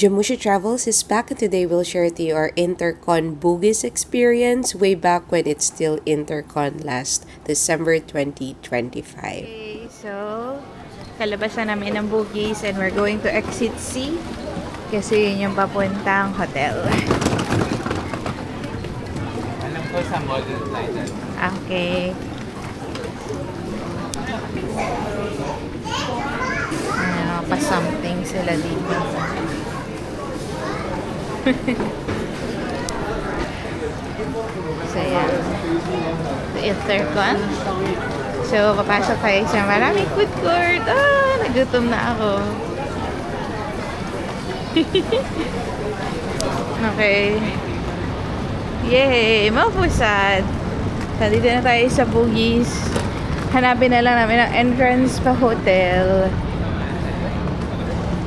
Jamusha Travels is back, and today we'll share to you our Intercon Bugis experience way back when it's still Intercon last December 2025. Okay, so kalabasan namin ng Bugis and we're going to exit C kasi yun yung papuntang hotel. Alam ko sa model line. Okay. Ano, pa-something sila dito. So, yan. The Intercon. So, papasok tayo sa maraming food court. Ah, nagutom na ako. Okay. Yay! Mapusad! So, dito na tayo sa Bugis. Hanapin na lang namin ang entrance pa hotel.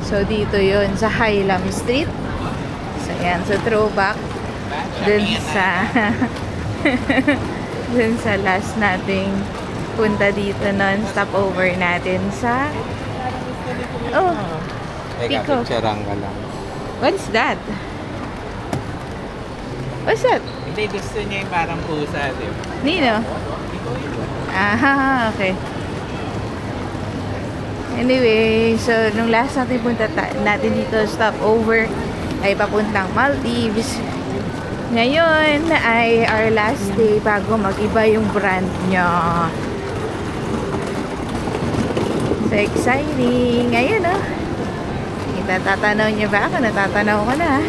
So, dito yun sa Highlam Street. So, yan. So, throwback dun sa dun sa last nating punta dito nun. Stopover natin sa Pico. Picturean ka lang. What's that? What's that? Hindi, gusto niya yung parang pusa, di ba? Nino? Ah, okay. Anyway, so nung last natin punta natin dito, stopover ay papuntang Maldives. Ngayon ay our last day bago mag-iba yung brand niya. So exciting! Ngayon Natatanaw niyo ba ako? Natatanaw ko na.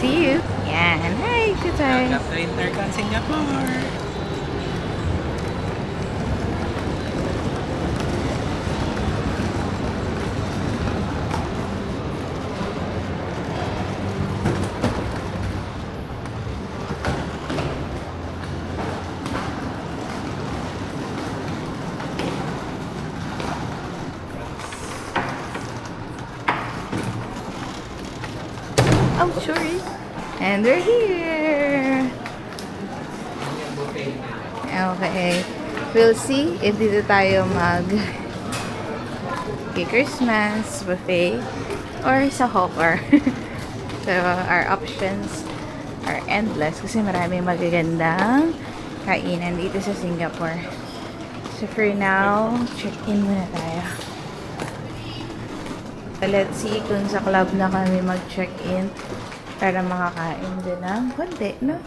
See you! Yan! Hi! Good time! Welcome to Intercon Singapore! Oh, sorry. And we're here. Okay. We'll see if dito tayo Christmas buffet or sa hawker. So, our options are endless kasi maraming magagandang kainan dito sa Singapore. So, for now, check-in muna tayo. So, let's see kung sa club na kami mag-check-in para makakain din ng konti, no?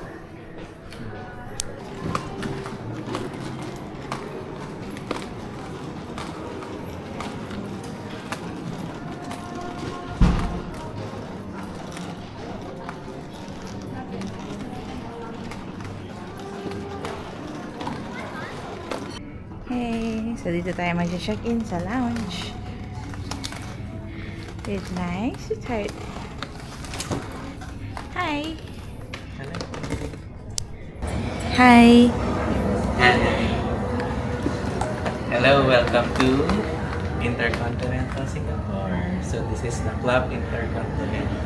Hey, so dito tayo mag-check-in sa lounge. It's nice. It's hard. Hi. Hi. Hello, welcome to Intercontinental Singapore. So this is the Club Intercontinental.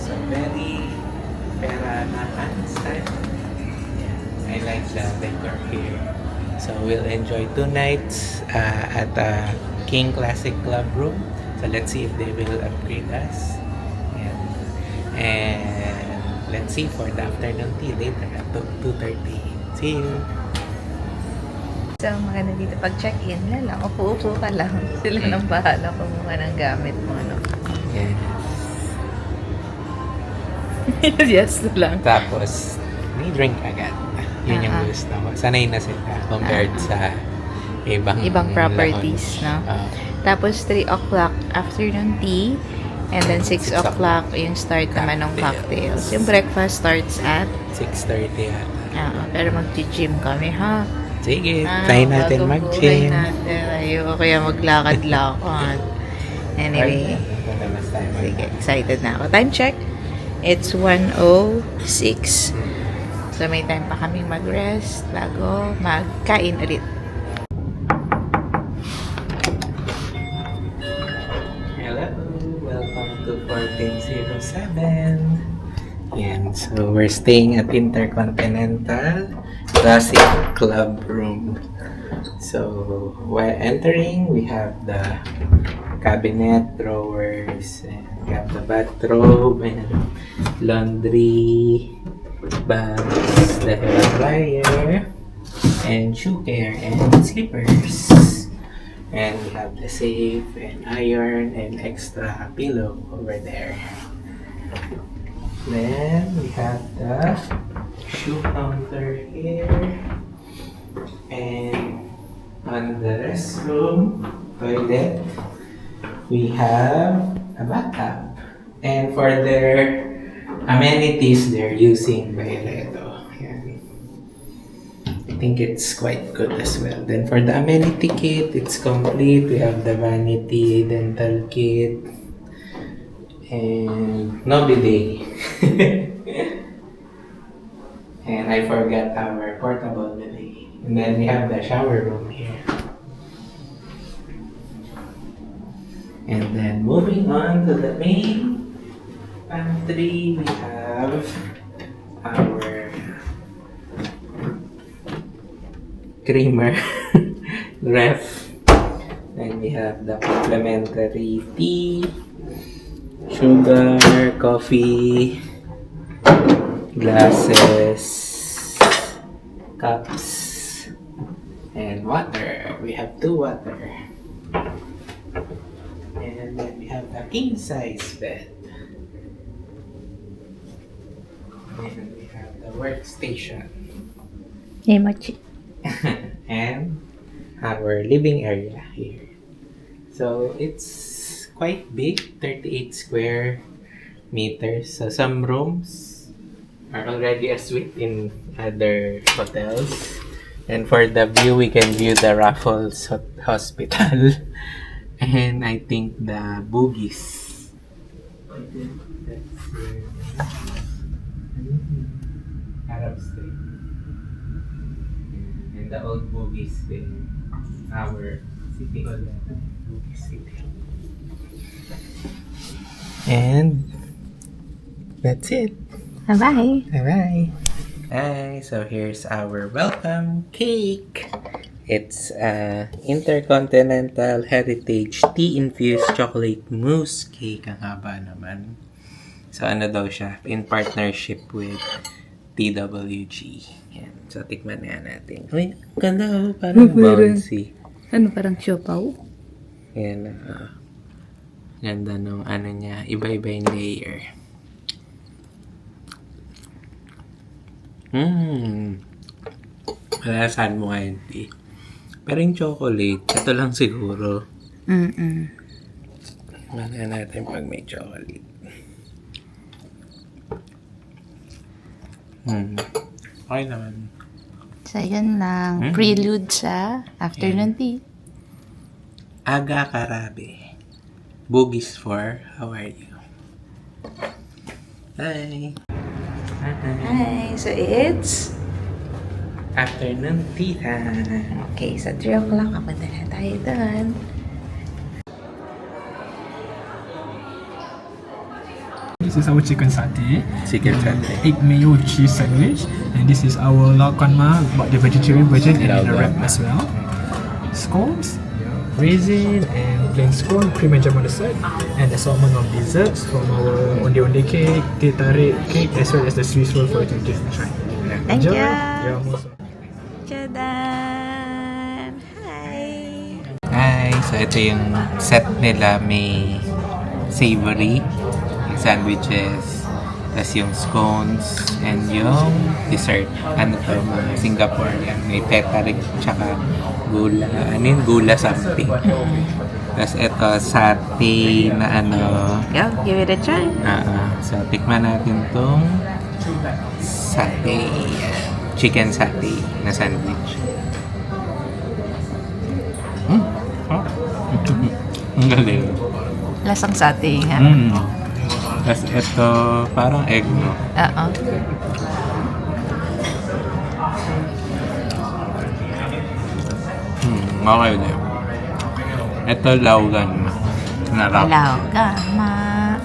So very Peranakan style. Yeah, I like the decor here. So we'll enjoy 2 nights at King Classic Club room. So let's see if they will upgrade us. And let's see for the afternoon tea later at 2:30. See you! So, maganda dito pag check-in na lang. Upo-upo ka lang. Sila nang bahala kumuha ng gamit mo, no? Yes. Yes lang. Tapos, may drink agad. Yun yung gusto ko. Sanay na sila compared sa ibang properties, lounge. no? Tapos 3 o'clock afternoon tea. And then 6 o'clock yung start naman ng cocktails. Yung breakfast starts at 6:30 yata. pero mag-gym kami, ha? Sige, try natin mag-gym. Ayoko kaya maglakad-lakad. Anyway, sige, excited na ako. Time check. It's 1:06. So may time pa kaming mag-rest bago magkain ulit. Hello, welcome to 1407. Yan, so we're staying at Intercontinental Classic Club room. So while entering, we have the cabinet, drawers, and we have the bathrobe, and laundry, bags, the hair dryer, and shoe care, and slippers. And we have the safe, and iron, and extra pillow over there. Then we have the shoe counter here. And on the restroom, toilet, we have a bathtub. And for their amenities, they're using Byredo. Yan. I think it's quite good as well. Then for the amenity kit, it's complete. We have the vanity, dental kit, and no bidet. And I forgot our portable bidet. And then we have the shower room here. And then moving on to the main pantry, we have our creamer ref. Then we have the complimentary tea, sugar, coffee, glasses, cups, and water. We have 2 water. And then we have a king size bed. And we have the workstation. Hey, Mochi. And our living area here. So it's quite big, 38 square meters. So some rooms are already a suite in other hotels. And for the view, we can view the Raffles Hospital. And I think the Bugis. Arab Street. And the old Bugis in our city hall. Bugis City. And that's it. Bye-bye. Bye-bye. Hi, so here's our welcome cake. It's Intercontinental Heritage Tea-Infused Chocolate Mousse Cake. Ang haba naman. So ano daw siya? In partnership with TWG. Yan. So tikman nga natin. Uy, ganda oh. Parang bouncy. Ano, parang siopaw? Yan. Ganda nung ano niya. Iba-iba yung layer. Malasan mo ngayon, tea. Pero yung chocolate, ito lang siguro. Mana natin pag may chocolate. Okay naman. So, yun lang. Prelude sa afternoon tea. Aga Karabe. Bugis for, how are you? Hi! Hi! So it's... Afternoon tea time. Okay, sa 3 o'clock, kapunta na tayo doon. This is our chicken satay, Chicken satay. egg mayo cheese sandwich, and this is our laukanma, but the vegetarian version and in a wrap as well. Scones, raisin and plain scone, cream and jam on the side, and assortment of desserts from our onde cake, teh tarik cake, as well as the Swiss roll for you to give a try. Thank you. You're most welcome. Chadan! Hi! Hi! So, ito yung set nila. May savory, yung sandwiches, tas yung scones, and yung dessert. Ano to, mga Singaporean. May tetarik, tsaka gula. Ano yun? Gula something. Tas ito, satay na ano. Go, give it a try. So, tikman natin tong satay. Chicken satay na sandwich. Ang galing. Lasang satay nga. Tapos ito, parang egg, no? Oo. Okay din. Ito, laugan. Narap. Laugan ma.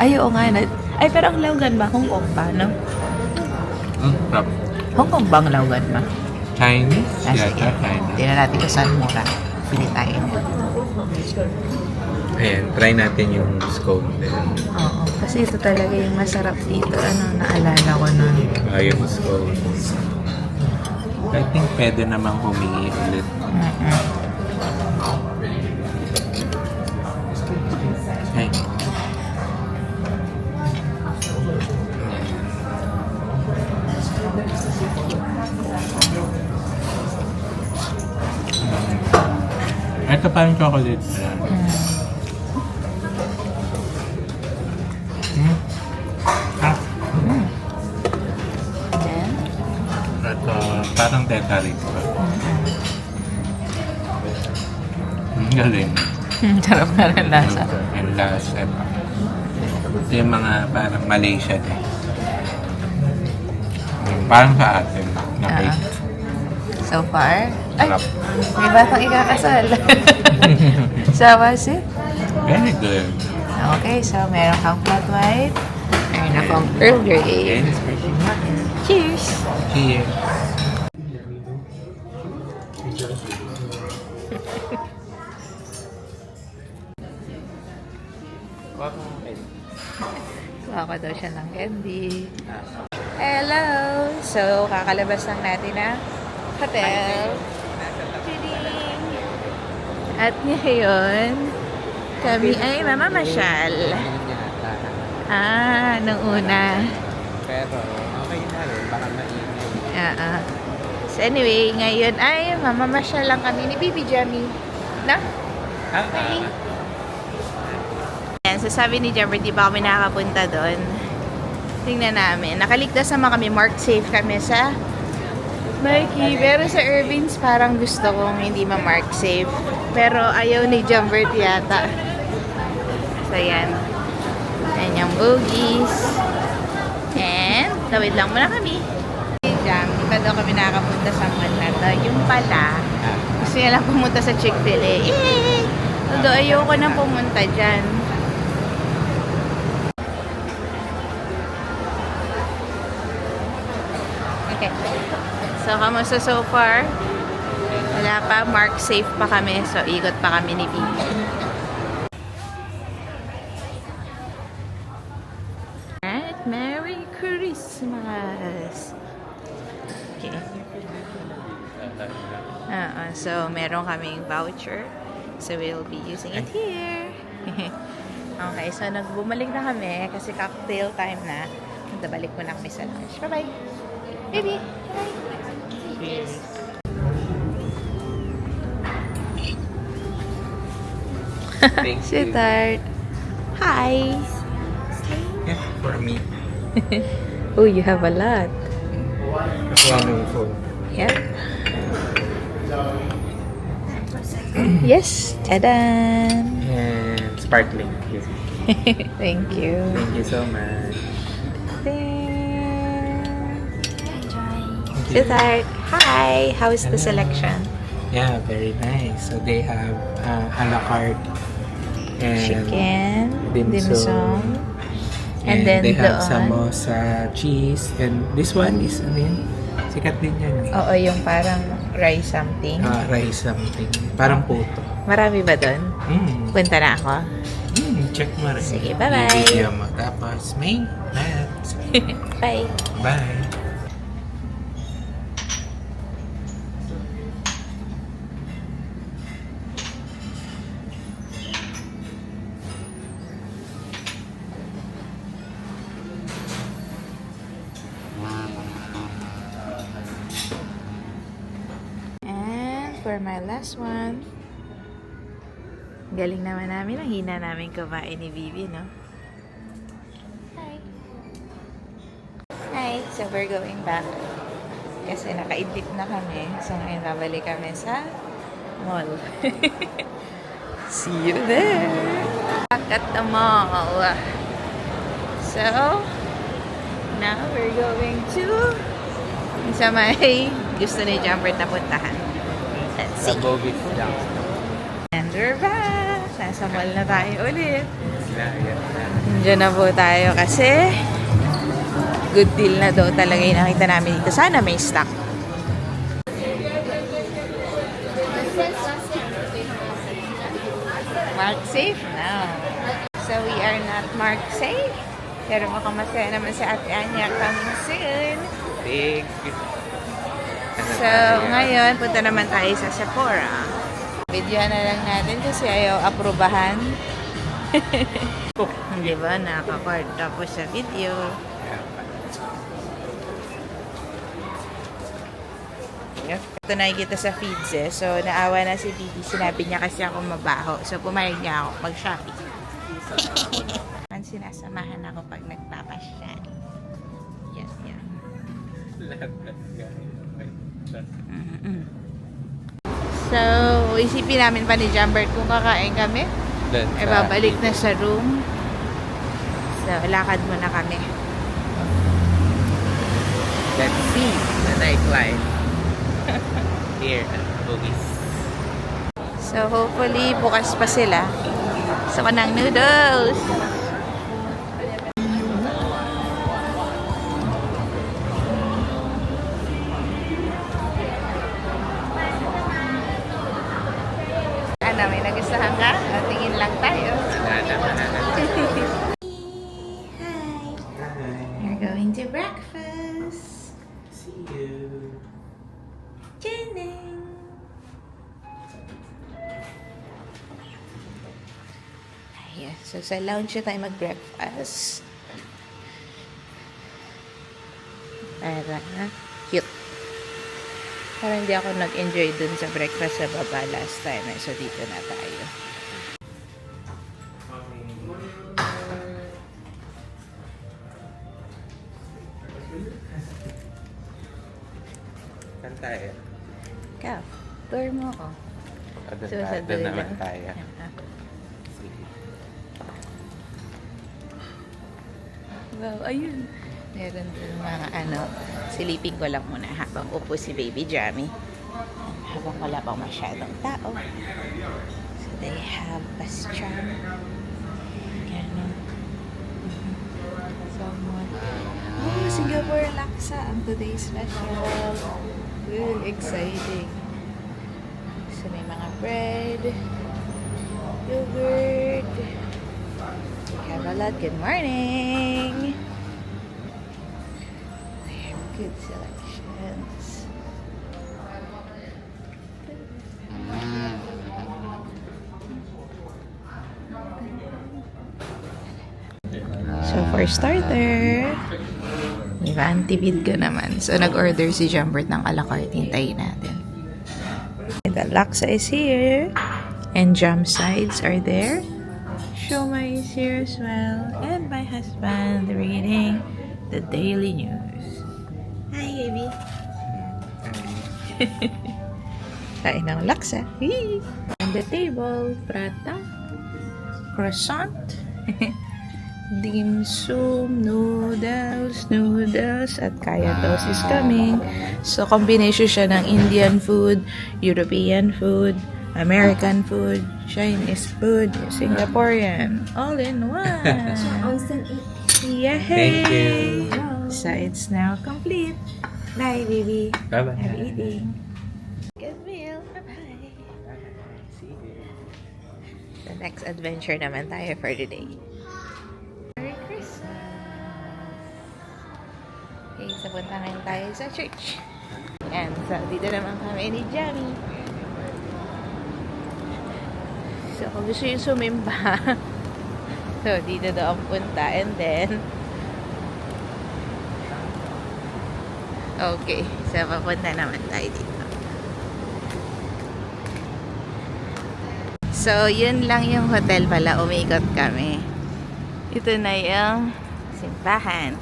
Ay, oo nga. Ay, pero ang laugan ma, Hong Kong pa, no? Rap. Hong Kong bang laugan ma? Chinese? Ah, sige. Yata, China. Tingnan natin kung saan mura. Pili tayo. Ayan, try natin yung scone din. Oo. Kasi ito talaga yung masarap dito. Naalala ko nun. Yung scone. I think pwede namang humingi ulit. Hey. Ito parang chocolate. Then, Ito parang decarit pa. Galing. sarap na rin lasa. And last, ito yung mga parang Malaysia din. Parang sa atin. Na cake. So far, Sarap. may batang ikakasal. So, was it? Very good. Okay, so meron kang flat white. Meron akong Earl Grey. Yes, pretty much. Cheers! Cheers. Kuha ko daw siya ng candy. Hello! So, kakalabas lang natin ng hotel. Kidding! At ngayon, kami ay mamamasyal. Nung una. Pero, okay na rin. Baka maingay. So anyway, ngayon ay mamamasyal lang kami ni Bibi Jamie. Na? Okay. Ayan, so sabi ni Jember, di ba kami nakakapunta doon? Tingnan namin. Nakaligtas naman kami, mark safe kami sa Mikey. Pero sa Irving's, parang gusto kong hindi ma-mark safe. Pero ayaw ni Jember yata. So yan. Ayan yung bogies. And, tawid lang muna kami. Jam, di ba daw kami nakakapunta sa mall na to? Yung pala, gusto niya lang pumunta sa Chick-fil-A. Although ayoko nang pumunta dyan. Okay. So, kamusta so far? Wala pa. Mark safe pa kami. So, ikot pa kami ni Bibi. Alright. Merry Christmas! Okay. So, meron kaming voucher. So, we'll be using it here. Okay. So, nagbumalik na kami kasi cocktail time na. Nagdabalik muna kami sa lunch. Bye-bye! Baby! Bye! Cheers. Thank you. Sweetheart! Hi! Yeah, for me. Oh, you have a lot. One phone. Yep. Yes. Ta-dan! And sparkling. Yes. Thank you. Thank you so much. Sweetheart, hi! How's the selection? Yeah, very nice. So they have a la carte and Chicken, dim dim sum. sum, and then they have doon. samosa, cheese, and this one is ano yun? Sikat din yan. Oo, yung parang rice something. Rice something. Parang puto. Marami ba doon? Punta na ako. Check mo rin. Sige, bye-bye. I-video mo. Tapos may maths. Bye! Bye. And for my last one, galing naman namin. Ang hina namin kumain ni Vivi, no? Hi! Hi! So we're going back. Kasi nakaidlip na kami. So ngayon babalik kami sa mall. See you there! Back at the mall. So, now we're going to sa may gusto ni Jumper na puntahan. Let's see. Bogey lang. And we're back! Nasa mall na tayo ulit. Diyan na po tayo kasi good deal na daw talaga yung nakita namin dito. Sana may stock. Mark safe now. So we are not Mark safe. Pero makamasaya naman si Ate Anya coming soon. Big. So ngayon, punta naman tayo sa Sephora. Video na lang natin kasi ayaw aprubahan. Di ba? Nakaka-card tapos sa video. Ito nakikita sa feeds eh. So, naawa na si Bibi. Sinabi niya kasi ako mabaho. So, pumayag niya ako mag-shopping. Sinasamahan ako pag nagpapasyal. Yan, yan. So, isipin namin pa ni Jambert kung kakain kami. Ay babalik na sa room. So, lakad muna kami. Let's see the nightlife here at Bugis. So, hopefully, bukas pa sila. Gusto ko ng noodles. Ano, may nagustuhan ka? O, tingin lang tayo. We're going to breakfast. See you. Jenning. Ayan. So, sa lounge na tayo mag-breakfast. Para cute. Parang hindi ako nag-enjoy dun sa breakfast sa baba last time. So, dito na tayo. Saan tayo? Ikaw, tour mo ako. Doon naman tayo. Sige. Wow, ayun. Meron din mga ano, silipin ko lang muna habang upo si Baby Jammy. Habang wala pang masyadong tao. So, they have pastram. Ganun. Someone. Oh, Singapore laksa ang today's special. Good, exciting. So, may mga bread, yogurt. We have a lot. Good morning. They have good selections. So, for starter, di ba, antibid ka naman. So, nag-order si Jambert ng a la carte. Hintayin natin. The laksa is here. And jam sides are there. Siomai is here as well. And my husband reading the daily news. Hi, baby. Kain ng laksa. On the table, prata, croissant, dim sum, noodles, at kaya toast is coming. So, combination siya ng Indian food, European food, American food, Chinese food, Singaporean, all in one. Yay! Thank you. So, it's now complete. Bye, baby. Bye-bye. Happy eating. Good meal. Bye-bye. See you. The next adventure naman tayo for today. Merry Christmas! Okay, so punta ngayon tayo sa church. Yan, so dito naman kami ni Jamie. So kung gusto yung sumimba, so dito daw ang punta, and then okay, so papunta naman tayo dito. So, yun lang yung hotel pala. Umikot kami. Ito na yung simbahan.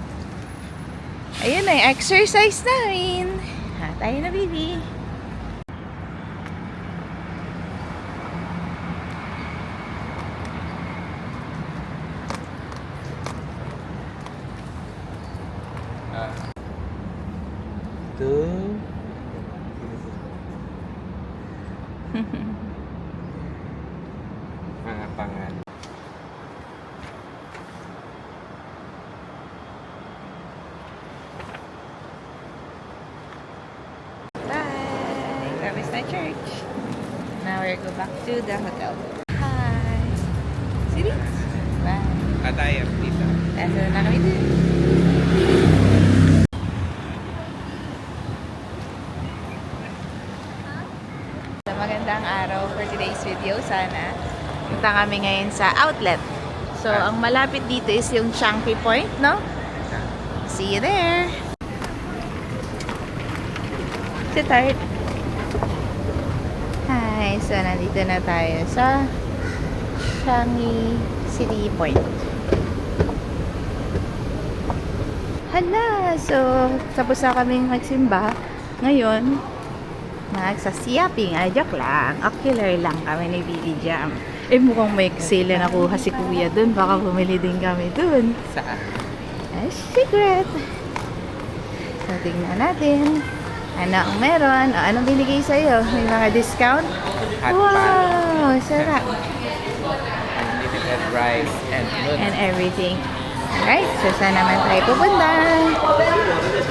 Ayun na yung exercise namin. Ha, tayo na, baby. Two. Mga pangal. Bye! Tapos na church. Now we're go back to the hotel. Hi! baby. Bye. Ataya, dito. Nasa na kami dun. So, magandang araw for today's video. Sana punta kami ngayon sa outlet. So, ang malapit dito is yung Changi Point, no? See you there! Sit tight. Hi! So, nandito na tayo sa Changi City Point. Hala! So, tapos na kaming magsimba. Ngayon, magsasiyaping. Ay, joke lang. Ocular lang kami ni Billy Jam. Eh, mukhang may sale na nakuha si Kuya dun. Baka bumili din kami dun. Saan? Ay, secret! So, tingnan natin. Ano ang meron? O, anong binigay sa'yo? May mga discount? Hot Wow! Sarap! Unlimited rice and noodles. And everything. Alright, so saan naman tayo pupunta?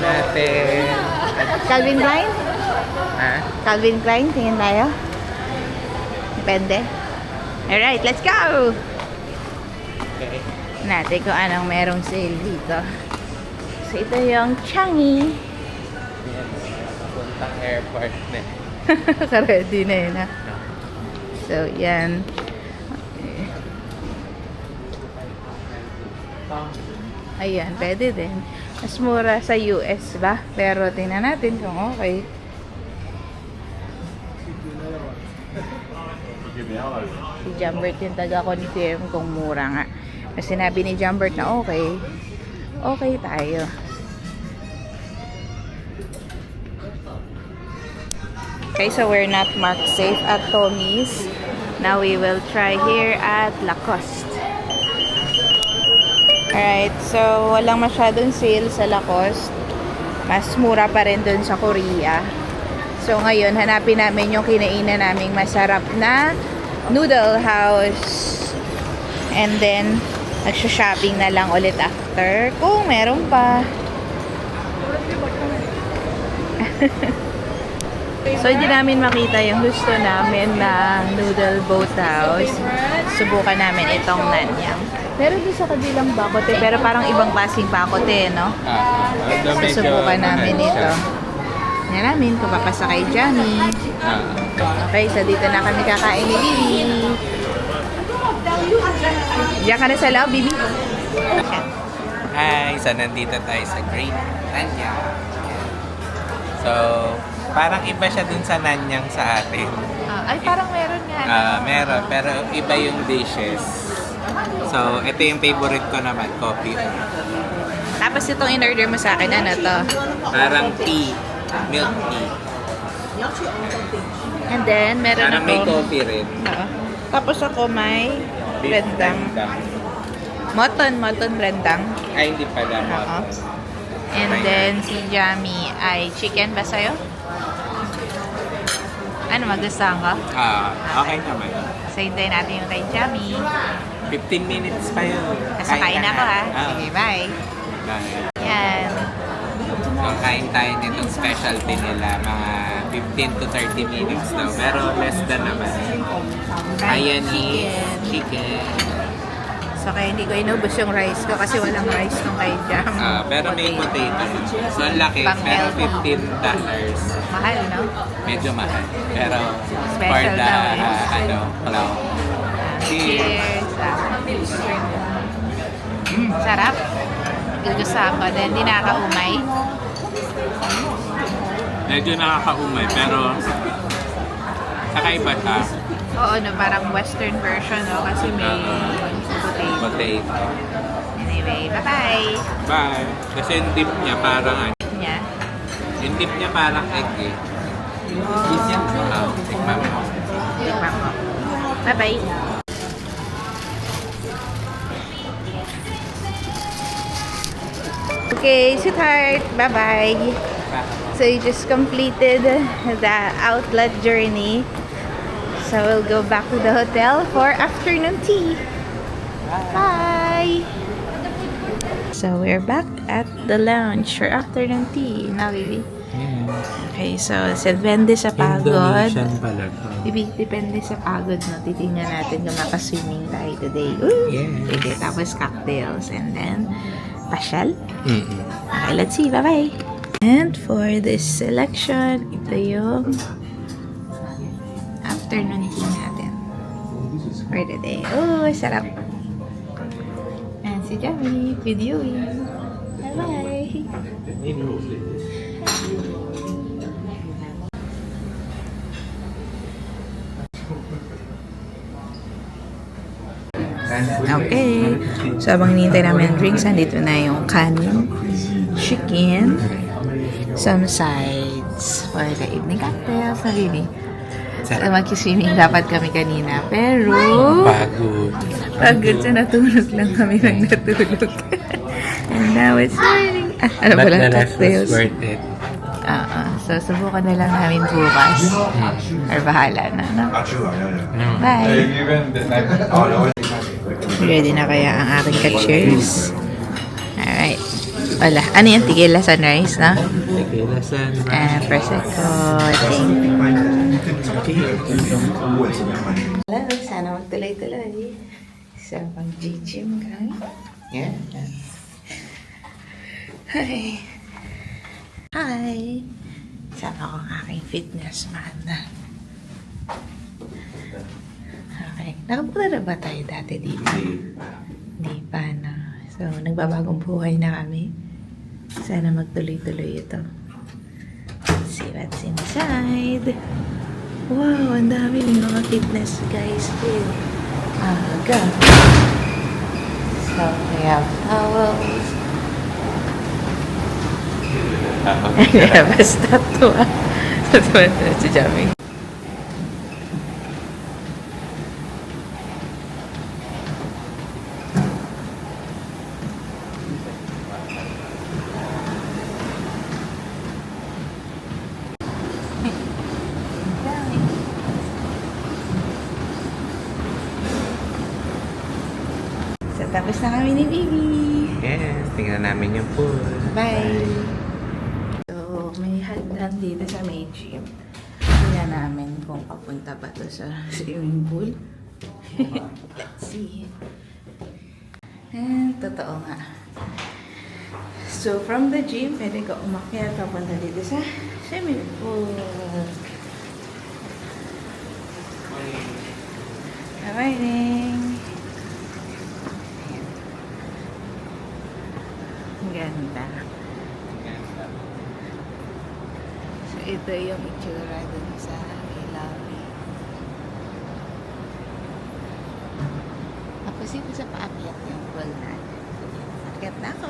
Natin. Calvin Klein? Ha? Calvin Klein, tingin tayo. Depende. Alright, let's go! Okay. Natin kung anong merong sale dito. So, ito yung Changi. Yan. Puntang airport na. Ka-ready na yun, ha? No. So, yan. Ayan, pwede din. Mas mura sa US ba? Pero tingnan natin kung okay. Si Jambert yung taga-confirm kung mura nga. Kasi sinabi ni Jambert na okay. Okay tayo. Okay, so we're not marked safe at Tommy's. Now we will try here at Lacoste. Alright, so walang masyadong sale sa Lacoste. Mas mura pa rin dun sa Korea. So ngayon, hanapin namin yung kinainan naming masarap na noodle house. And then, nagsha-shopping na lang ulit after. Kung meron pa. So, hindi namin makita yung gusto namin na noodle boat house. Subukan namin itong Nanyang. Meron din sa kabilang bakote, pero parang ibang klaseng bakote, no? Susubukan namin ito. Tingnan namin kung papasa kay Johnny. Okay, so dito na kami kakain ni Bibi. Diyan ka na sa loob, Bibi. Hi! So, nandito tayo sa Great Nanyang. So, parang iba siya dun sa Nanyang sa atin. Ay, parang meron nga. Meron, pero iba yung dishes. So, ito yung favorite ko naman, coffee. Tapos itong in-order mo sa akin, ano to? Parang tea, milk tea. And then, meron Parang may ako. coffee rin. Tapos ako may Beef rendang. Moton rendang. Ay, hindi pala. Oo. And then, si Jamie ay chicken ba sa'yo? Ano, magustuhan ko? Okay naman. So, hintayin natin yung kay Jamie. 15 minutes pa yun. Kasakain ako, ha? Sige, bye. Bye. Yan. So, kain tayo nitong specialty nila. Mga 15 to 30 minutes daw. Pero less than naman. Ayan is chicken. So, kaya hindi ko inubos yung rice ko kasi walang rice nung kay Jam. Pero may potato. So, ang laki. Pero $15. Mahal, no? Medyo mahal. Pero Special for the, daw eh. clown. Cheers! Cheers! Sarap. Gugustuhan ko. Then, hindi nakakaumay. Medyo nakakaumay, pero kakaiba siya. Oo, no, parang western version, no? Kasi may potato. Potato. Anyway, bye-bye! Bye! Kasi yung dip niya parang ano. Yeah. Yung dip niya parang egg eh. Tikman mo. Tikman ko. Bye-bye! Okay, sweetheart. Bye-bye. So, you just completed the outlet journey. So, we'll go back to the hotel for afternoon tea. Bye! So, we're back at the lounge for afternoon tea. Now, baby. Okay, so, Silvende sa pagod. Indonesian pala to. Depende sa pagod, no? Titingnan natin kung makaswimming tayo today. Ooh! Yes. Okay, tapos cocktails and then pasyal. Mm-mm. Okay, let's see. Bye-bye! And for this selection, ito yung afternoon tea natin for the day. Oh, sarap! And si Jamie, videoing. Bye-bye! Okay. So, habang hinihintay namin ang drinks, andito na yung kanin, chicken, some sides for the evening cocktails. Nalini. So, mag-swimming dapat kami kanina. Pero, pagod sa natulog lang kami nang natulog. And now it's morning. Ano But pala the rest was cocktails? worth it. So, subukan na lang namin bukas. Or bahala na, no? Bye! Ready na kaya ang aking ka-cheers? Alright. Wala. Ano yung tequila sunrise, no? Tequila sunrise. And Prosecco, I think. Hello, sana magtuloy-tuloy. So, mag-gym kami. Yeah. Hi! Hi! Sama ko ang aking fitness man. Okay. Nakapunta na ba tayo dati dito? Hindi pa, no? So, nagbabagong buhay na kami. Sana magtuloy-tuloy ito. Let's see what's inside. Wow, ang dami ng mga fitness guys. Feel aga. So, we have towels. Basta to ah. Tuwa na si Jamie. So, tapos na kami ni Bibi. Yes, tingnan namin yung pool. Bye! So, may hagdan dito sa main gym. Tingnan namin kung papunta ba to sa swimming pool. Let's see. And, totoo nga. So, from the gym, pwede ka umakyat papunta dito sa swimming pool. Morning! Ang ganda. So, ito yung itsura dun sa lobby. Tapos ito sa paakyat yung pool natin. Akyat na ako.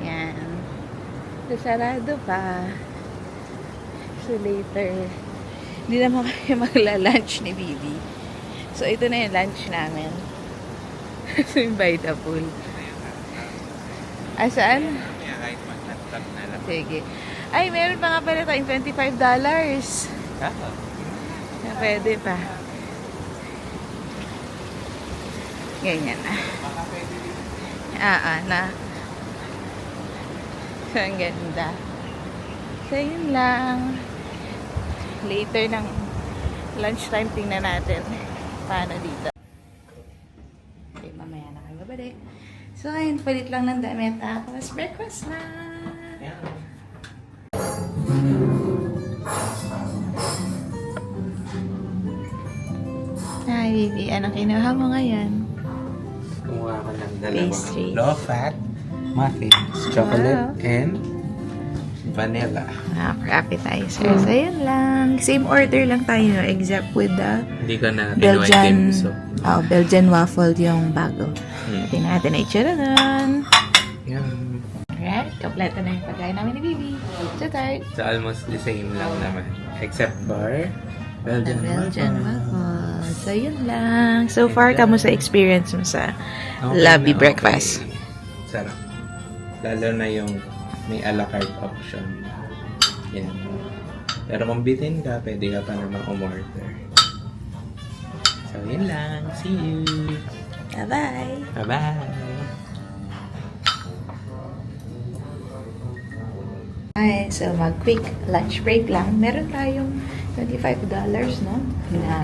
Yan. So, sarado pa. So, later, hindi naman kami magla-lunch ni Bibi. So, ito na yung lunch namin. So, yung by the pool. Ah, saan? Yeah, kahit mag-laptop na lang. Sige. Ay, meron pa nga pala tayong $25. Na pwede pa. Ganyan na. Na. So, ang ganda. So, yun lang. Later ng lunchtime, tingnan natin paano dito. Okay, mamaya na kayo babalik. So, ayun, palit lang ng damit. Tapos, breakfast na. Hi, Bibi. Anong kinuha mo ngayon? Kumuha ko ng Pastries. dalawang low-fat muffins, chocolate, and vanilla. For appetizer. So, ayun lang. Same order lang tayo, except with the Hindi ko na Belgian, so. Belgian waffle yung bago. Tingnan natin na itsura nun. Yan. Alright, kompleto na yung pagkain namin ni Bibi. So, tart. So almost the same lang naman. Except for The Belgian Belgian waffle. waffle. So, yun lang. So far, kamusta experience mo sa lobby na, breakfast? okay. Sarap. Lalo na yung may a la carte option. Yan. Pero kung bitin ka, pwede ka pa naman umorder. So, yun lang. See you! Bye-bye! Bye-bye! Hi, so mag-quick lunch break lang. Meron tayong $25, no? Na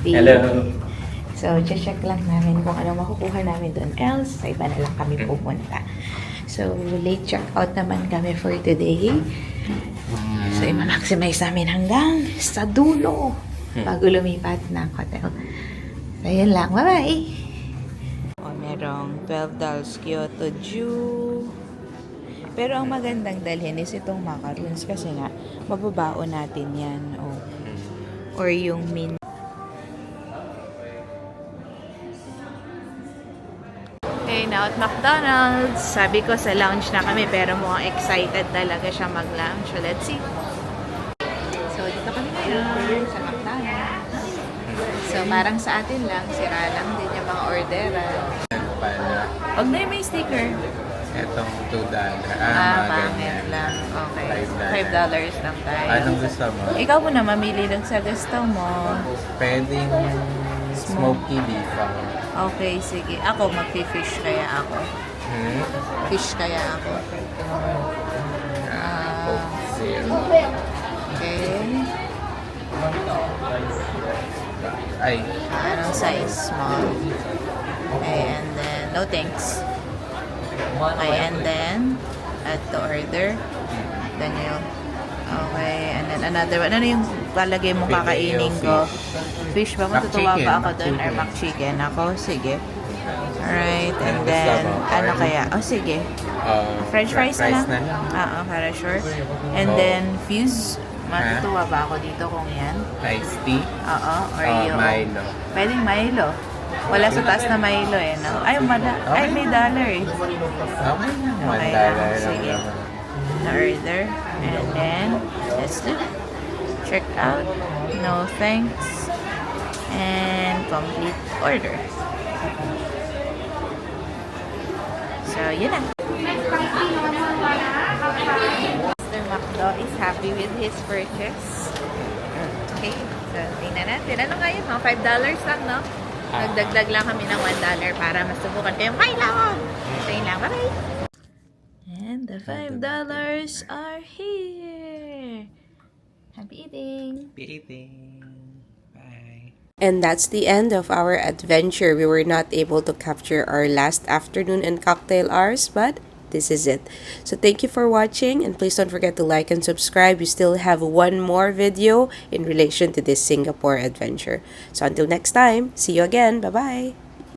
fee. Hello! So, check lang namin kung ano makukuha namin doon. Else, sa iba na lang kami pupunta. So, late check-out naman kami for today. So, i-maximize namin hanggang sa dulo bago lumipat ng hotel. So, yun lang. Bye-bye! O, merong $12 Kyoto Dew. Pero ang magandang dalhin is itong macaroons kasi nga, mababaon natin yan. O, or yung mint. Okay, now at McDonald's. Sabi ko sa lounge na kami pero mukhang excited talaga siya mag-lounge. So, let's see. So, dito kami ngayon sa McDonald's. So, parang sa atin lang, sira lang din yung mga orderan. Pala. Huwag na yung may sticker. Itong $2. Pangit lang. Okay. $5 lang tayo. Anong gusto mo? Ikaw po na mamili lang sa gusto mo. Pwedeng smoky beef. Okay, sige. Ako, mag-fish kaya ako. Fish kaya ako. Zero. Okay. Ay. Anong size? Small. Okay, and then, no thanks. Okay, and then, add to order. Then yun. Okay, and then another one. Ano yung palagay mo kakainin ko? Fish ba? Matutuwa ba ako doon? Or McChicken ako? Sige. Alright, and then, ano kaya? Oh, sige. French fries na lang? Oo, para sure. And then, fuse. Matutuwa ba ako dito kung yan? Iced tea? Oo, or yung... Milo. Pwedeng Milo. Wala sa taas na Milo eh, no? Ay, ay may dollar eh. Okay na. Okay $1 lang. lang Sige. naman. Order. And then, let's do it. Check out. No thanks. And complete order. So, yun na. Mr. Macdo is happy with his purchase. Okay. So, tingnan natin. Ano nga yun, no? $5 lang, no? Nagdagdag lang kami ng $1 para masubukan ko yung kailangan. So, yun lang. Bye-bye! And the $5 are here. Happy eating! Happy eating. Bye. And that's the end of our adventure. We were not able to capture our last afternoon and cocktail hours, but this is it. So thank you for watching, and please don't forget to like and subscribe. We still have one more video in relation to this Singapore adventure. So until next time, see you again. Bye-bye.